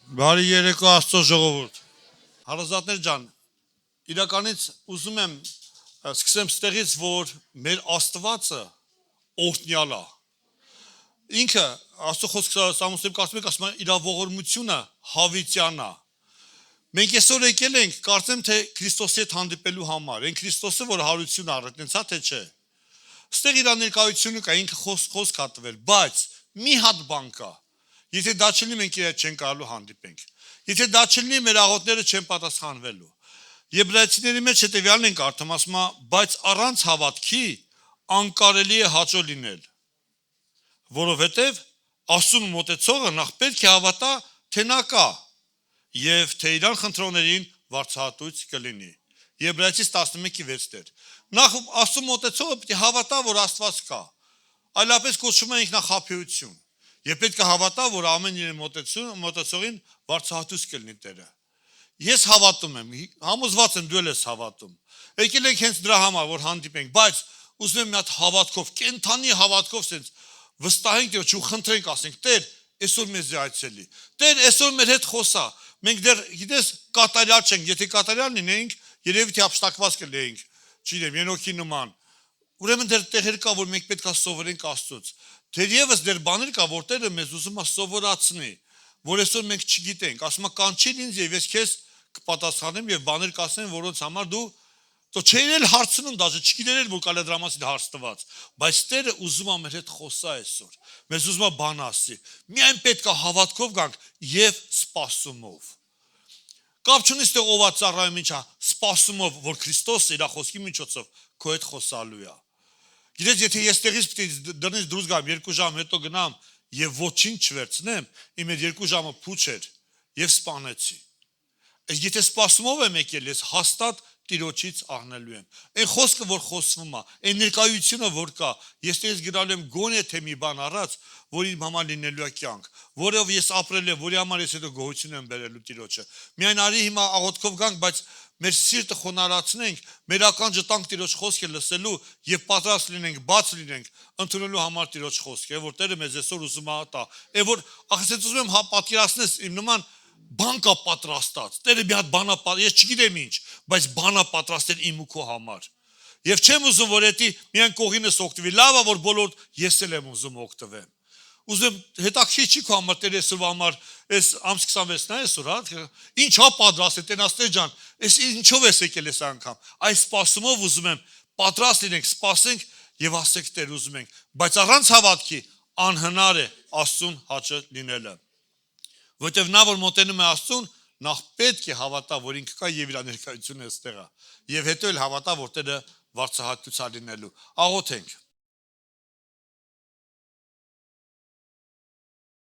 Բարի երեկո Աստծո ժողովուրդ։ Հարազատներ ջան, իրականից ուզում եմ սկսեմ ստեղից, որ մեր Աստվածը օրհնյալ է։ Ինքը Աստծո խոսքը Սամուել կարծում եք ասում է իր ողորմությունը հավիտյան է։ Մենք այսօր եկել ենք, կարծեմ թե Քրիստոսի հետ հանդիպելու համար։ Այն Քրիստոսը, որ հարություն առնեցա թե չէ։ Ստեղ իր ներկայությունը կա, ինքը խոսք հա տվել, բայց մի հատ բան կա։ Եթե դա չլինի, մենք իրար չեն կարողալու հանդիպենք։ Եթե դա չլինի, մեր աղոթները չեն պատասխանվելու։ Եբրայեցիների մեջ հետևյալն են կարդում, ասում է, բայց առանց հավատքի անկարելի է հաճո լինել։ Որովհետև Աստծուն մոտեցողը նախ պետք է հավատա, թե նա կա, եւ թե իրան խնդրողներին վարձահատույց կլինի։ Եբրայեցիս 11:6 Նախ Աստծուն մոտեցողը պետք է հավատա, որ Աստված կա։ Այլապես կոչվում է ինքնախաբեություն։ Եվ պետք է հավատա, որ ամեն իրեն մոտեցողին վարձահատույց կլինի Տերը։ Ես հավատում եմ, համոզված եմ դու ես հավատում։ Եկել ենք հենց դրա համար, որ հանդիպենք, բայց ուզում եմ մի հատ հավատքով, կենթանի հավատքով sense վստահենք Տեր ու խնդրենք, ասենք Տեր, այսօր մեզ այցելի։ Տեր, այսօր մեր հետ խոսա։ Մենք դեռ գիտես կատարյալ չենք, եթե կատարյալ լինեինք, երևի թե ապշտակված կլինեինք, չգիտեմ, Ենոքի նման։ Ուրեմն դեռ տեղեր կա, որ մենք պետք է սովորենք Աստծուց։ Թերևս դեռ բաներ կա, որ Տերը մեզ ուզում է սովորացնի, որ այսօր մենք չգիտենք, ասում է կանչիր ինձ եւ ես քեզ կպատասխանեմ եւ բաներ կասեմ, որոնց համար դու չէր էլ հարցնում, դաժե չգիտեր էլ որ կարելի դրա մասին հարց տված, բայց Տերը ուզում է մեր հետ խոսա այսօր։ Մեզ ուզում է բան ասի։ Միայն պետք է հավատքով գանք եւ սպասումով։ Կապ չունի ստեղ ով է ծառայում ինչա, սպասումով, որ Քրիստոսը իր խոսքի միջոցով քո հետ խոսալու է։ Գիտես, եթե ես տեղից դրնից դուրս գամ 2 ժամ հետո գնամ եւ ոչինչ չվերցնեմ, իմ այդ 2 ժամը փուչ էր եւ սպանեցի։ Այս եթե սպասումով եմ եկել, ես հաստատ Տիրոջից առնելու եմ։ Այն խոսքը, որ խոսվում է, այն ներկայությունը, որ կա, ես տեղից գնալու եմ գոնե թե մի բան առած, որ իմ համար լինելու է կյանք, որով ես ապրել եմ, որի համար ես հետո գոհություն եմ բերելու Տիրոջը։ Միայն արի հիմա աղոթքով գանք, բայց մեր սիրտը խոնարհացնենք, մեր ականջը տանք Տիրոջ խոսքը լսելու եւ պատրաստ լինենք, բաց լինենք ընդունելու համար Տիրոջ խոսքը, որ Տերը մեզ այսօր ուզում է տա։ Եվ որ ասես ուզում եմ պատկերացնես իմ նման բան կա պատրաստած։ Տերը մի հատ բանա, ես չգիտեմ ինչ, բայց բանա պատրաստել իմ ու քո համար։ Եվ չեմ ուզում, որ էդի միայն կողինս օգտվի, լավ է, որ բոլոր ես էլ եմ ուզում օգտվեմ։ Ուզում հետաքրքիր չի քո համար Տերը այսօրվա համար, այս ամս 26-ն է այսօր, հա, ինչ հա պատրաստ է Տենաստեր ջան, այս ինչով ես եկել այս անգամ։ Այս սպասումով ուզում եմ պատրաստ լինենք, սպասենք եւ ասենք Տեր ուզում ենք, բայց առանց հավատքի անհնար է Աստծուն հաճը լինելը։ Որտեվ նա որ մոտենում է Աստծուն, նախ պետք է հավատա, որ ինքը կա եւ իր ներկայությունը այստեղ է։ Եվ հետո էլ հավատա, որ Տերը վարձահատություն լինելու։ Աղոթենք։